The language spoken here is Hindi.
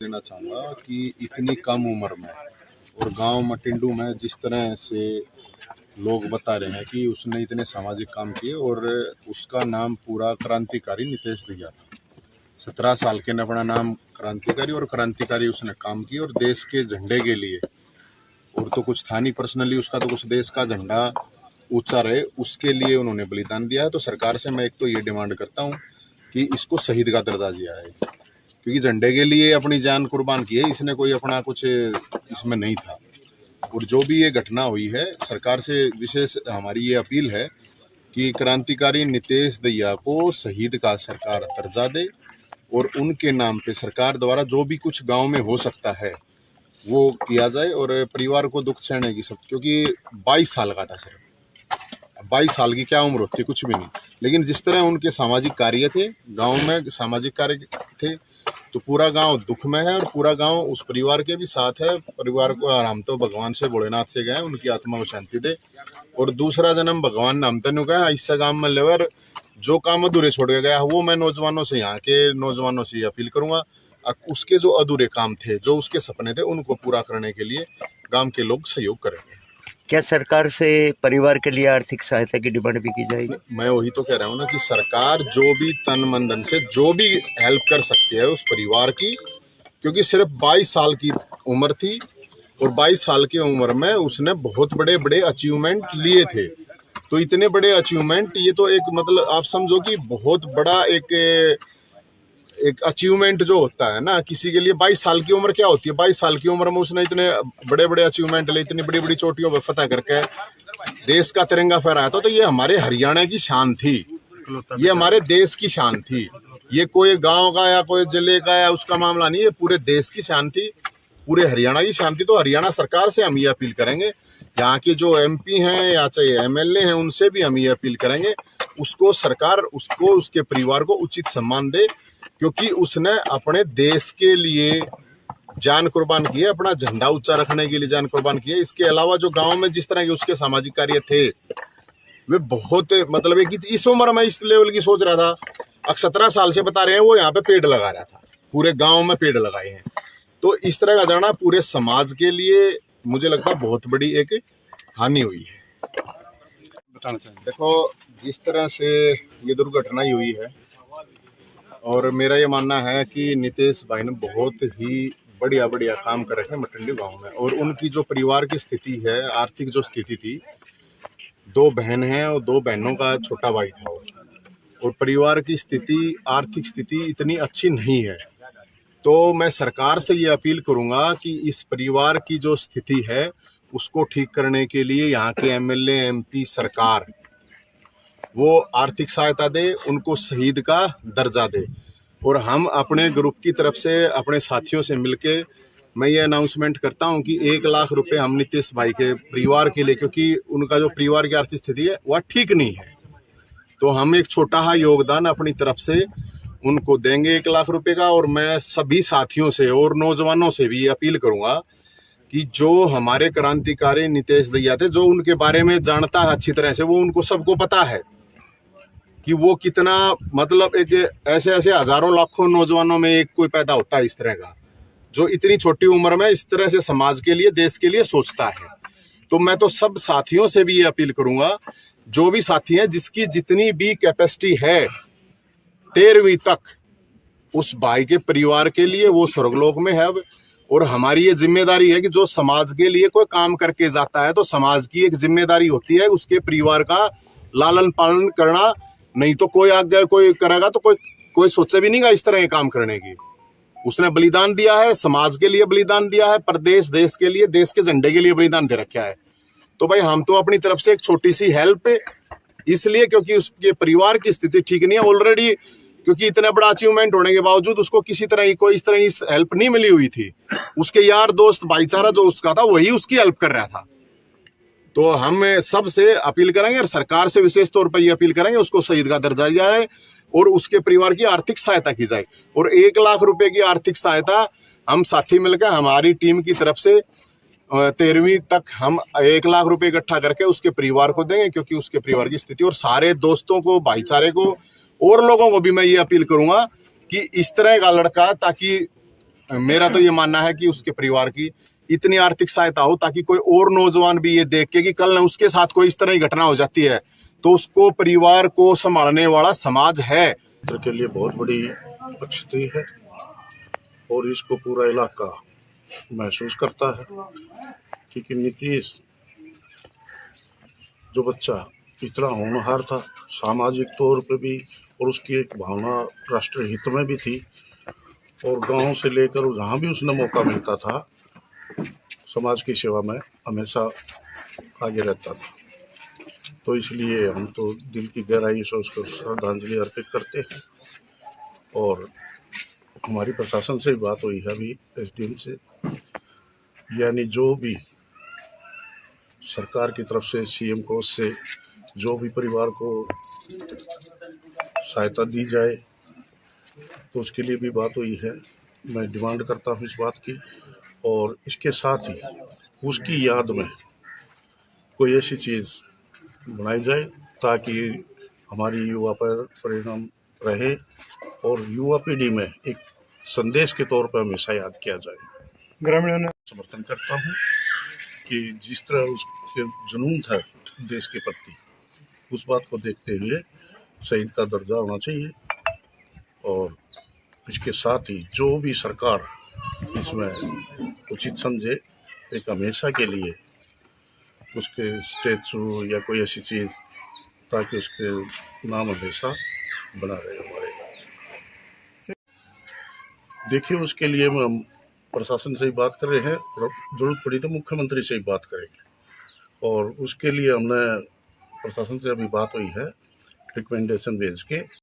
देना चाहूँगा कि इतनी कम उम्र में और गांव मटिंडू में जिस तरह से लोग बता रहे हैं कि उसने इतने सामाजिक काम किए और उसका नाम पूरा क्रांतिकारी नितेश दहिया था। 17 साल के ने अपना नाम क्रांतिकारी और क्रांतिकारी उसने काम किया और देश के झंडे के लिए, और तो कुछ था नहीं पर्सनली उसका, तो कुछ देश का झंडा ऊंचा रहे उसके लिए उन्होंने बलिदान दिया है। तो सरकार से मैं एक तो ये डिमांड करता हूँ कि इसको शहीद का दर्जा दिया है, क्योंकि झंडे के लिए अपनी जान कुर्बान की है, इसने कोई अपना कुछ इसमें नहीं था। और जो भी ये घटना हुई है, सरकार से विशेष हमारी ये अपील है कि क्रांतिकारी नितेश दहिया को शहीद का सरकार दर्जा दे और उनके नाम पे सरकार द्वारा जो भी कुछ गांव में हो सकता है वो किया जाए। और परिवार को दुख सहने की सब, क्योंकि 22 साल का था सिर्फ, 22 साल की क्या उम्र होती है, कुछ भी नहीं। लेकिन जिस तरह उनके सामाजिक कार्य थे, गांव में सामाजिक कार्य थे, तो पूरा गांव दुख में है और पूरा गांव उस परिवार के भी साथ है। परिवार को आराम तो भगवान से भोलेनाथ से गए, उनकी आत्मा को शांति दे और दूसरा जन्म भगवान ने हम तनु गया इससे गांव में लेवर जो काम अधूरे छोड़ के गया वो मैं नौजवानों से, यहाँ के नौजवानों से अपील करूंगा, उसके जो अधूरे काम थे, जो उसके सपने थे, उनको पूरा करने के लिए गांव के लोग सहयोग करेंगे। क्या सरकार से परिवार के लिए आर्थिक सहायता की डिमांड भी की जाएगी? मैं वही तो कह रहा हूँ ना कि सरकार जो भी तन मन धन से जो भी हेल्प कर सकती है उस परिवार की, क्योंकि सिर्फ 22 साल की उम्र थी और 22 साल की उम्र में उसने बहुत बड़े बड़े अचीवमेंट लिए थे। तो इतने बड़े अचीवमेंट, ये तो एक मतलब आप समझो कि बहुत बड़ा एक अचीवमेंट जो होता है ना किसी के लिए। 22 साल की उम्र क्या होती है, 22 साल की उम्र में उसने इतने बड़े बड़े अचीवमेंट लिए, इतनी बड़ी बड़ी चोटियों पर फतह करके देश का तिरंगा फहराया था। तो ये हमारे हरियाणा की शान थी, ये हमारे देश की शान थी। ये कोई गांव का या कोई जिले का या उसका मामला नहीं, ये पूरे देश की शान थी, पूरे हरियाणा की शान थी। तो हरियाणा सरकार से हम ये अपील करेंगे, यहाँ के जो MP हैं या चाहे MLA हैं, उनसे भी हम ये अपील करेंगे उसको सरकार उसको उसके परिवार को उचित सम्मान दे, क्योंकि उसने अपने देश के लिए जान कुर्बान की है, अपना झंडा ऊंचा रखने के लिए जान कुर्बान की है। इसके अलावा जो गांव में जिस तरह के उसके सामाजिक कार्य थे वे बहुत, मतलब एक इस उम्र में इस लेवल की सोच रहा था। अब 17 साल से बता रहे हैं वो यहाँ पे पेड़ लगा रहा था, पूरे गांव में पेड़ लगाए हैं। तो इस तरह का जाना पूरे समाज के लिए मुझे लगता है बहुत बड़ी एक हानि हुई है। बताना चाहिए, देखो जिस तरह से ये दुर्घटना हुई है, और मेरा ये मानना है कि नितेश भाई ने बहुत ही बढ़िया बढ़िया काम कर रखे मटिंडू गांव में। और उनकी जो परिवार की स्थिति है, आर्थिक जो स्थिति थी, 2 बहन हैं और 2 बहनों का छोटा भाई था, और परिवार की स्थिति, आर्थिक स्थिति इतनी अच्छी नहीं है। तो मैं सरकार से ये अपील करूंगा कि इस परिवार की जो स्थिति है उसको ठीक करने के लिए यहाँ के MLA MP सरकार वो आर्थिक सहायता दे, उनको शहीद का दर्जा दे। और हम अपने ग्रुप की तरफ से अपने साथियों से मिलके मैं ये अनाउंसमेंट करता हूं कि 1 लाख रुपए हम नितेश भाई के परिवार के लिए, क्योंकि उनका जो परिवार की आर्थिक स्थिति है वह ठीक नहीं है, तो हम एक छोटा सा योगदान अपनी तरफ से उनको देंगे 1 लाख रुपए का। और मैं सभी साथियों से और नौजवानों से भी अपील करूंगा कि जो हमारे क्रांतिकारी नितेश दहिया थे, जो उनके बारे में जानता है अच्छी तरह से, वो उनको सबको पता है कि वो कितना, मतलब एक ऐसे ऐसे हजारों लाखों नौजवानों में एक कोई पैदा होता है इस तरह का, जो इतनी छोटी उम्र में इस तरह से समाज के लिए, देश के लिए सोचता है। तो मैं तो सब साथियों से भी ये अपील करूंगा, जो भी साथी हैं जिसकी जितनी भी कैपेसिटी है 13वीं तक, उस भाई के परिवार के लिए वो स्वर्गलोक में है। और हमारी ये जिम्मेदारी है कि जो समाज के लिए कोई काम करके जाता है तो समाज की एक जिम्मेदारी होती है उसके परिवार का लालन पालन करना। नहीं तो कोई आगे कोई करेगा तो कोई सोचे भी नहीं गा इस तरह के काम करने की। उसने बलिदान दिया है, समाज के लिए बलिदान दिया है, प्रदेश देश के लिए, देश के झंडे के लिए बलिदान दे रखा है। तो भाई हम तो अपनी तरफ से एक छोटी सी हेल्प, इसलिए क्योंकि उसके परिवार की स्थिति ठीक नहीं है ऑलरेडी, क्योंकि इतना बड़ा अचीवमेंट होने के बावजूद उसको किसी तरह की कोई इस तरह की हेल्प नहीं मिली हुई थी। उसके यार दोस्त भाईचारा जो उसका था वही उसकी हेल्प कर रहा था। तो हम सबसे अपील करेंगे और सरकार से विशेष तौर पर ये अपील करेंगे उसको शहीद का दर्जा दिया जाए और उसके परिवार की आर्थिक सहायता की जाए। और 1 लाख रुपए की आर्थिक सहायता हम साथी मिलकर हमारी टीम की तरफ से 13वीं तक हम 1 लाख रुपए इकट्ठा करके उसके परिवार को देंगे, क्योंकि उसके परिवार की स्थिति, और सारे दोस्तों को, भाईचारे को और लोगों को भी मैं ये अपील करूंगा कि इस तरह का लड़का, ताकि मेरा तो ये मानना है कि उसके परिवार की इतनी आर्थिक सहायता हो ताकि कोई और नौजवान भी ये देख के कि कल न उसके साथ कोई इस तरह की घटना हो जाती है तो उसको परिवार को संभालने वाला समाज है। के लिए बहुत बड़ी क्षति है और इसको पूरा इलाका महसूस करता है क्योंकि नीतीश जो बच्चा इतना होनहार था सामाजिक तौर पे भी और उसकी एक भावना राष्ट्रीय हित में भी थी और गांव से लेकर जहाँ भी उसने मौका मिलता था समाज की सेवा में हमेशा आगे रहता था। तो इसलिए हम तो दिल की गहराई से उसको श्रद्धांजलि अर्पित करते हैं और हमारी प्रशासन से बात हुई है अभी एसडीएम से, यानी जो भी सरकार की तरफ से सीएम कोष से जो भी परिवार को सहायता दी जाए तो उसके लिए भी बात हुई है। मैं डिमांड करता हूँ इस बात की और इसके साथ ही उसकी याद में कोई ऐसी चीज़ बनाई जाए ताकि हमारी युवा पर परिणाम रहे और युवा पीढ़ी में एक संदेश के तौर पर हमेशा याद किया जाए। ग्रामीणों ने समर्थन करता हूँ कि जिस तरह उसके जुनून था देश के प्रति उस बात को देखते हुए शहीद का दर्जा होना चाहिए और इसके साथ ही जो भी सरकार इसमें उचित समझे एक हमेशा के लिए उसके स्टैचू या कोई ऐसी चीज़ ताकि उसके नाम हमेशा बना रहे हमारे। देखिए उसके लिए हम प्रशासन से ही बात कर रहे हैं और जरूरत पड़ी तो मुख्यमंत्री से ही बात करेंगे और उसके लिए हमने प्रशासन से अभी बात हुई है रिकमेंडेशन भेज के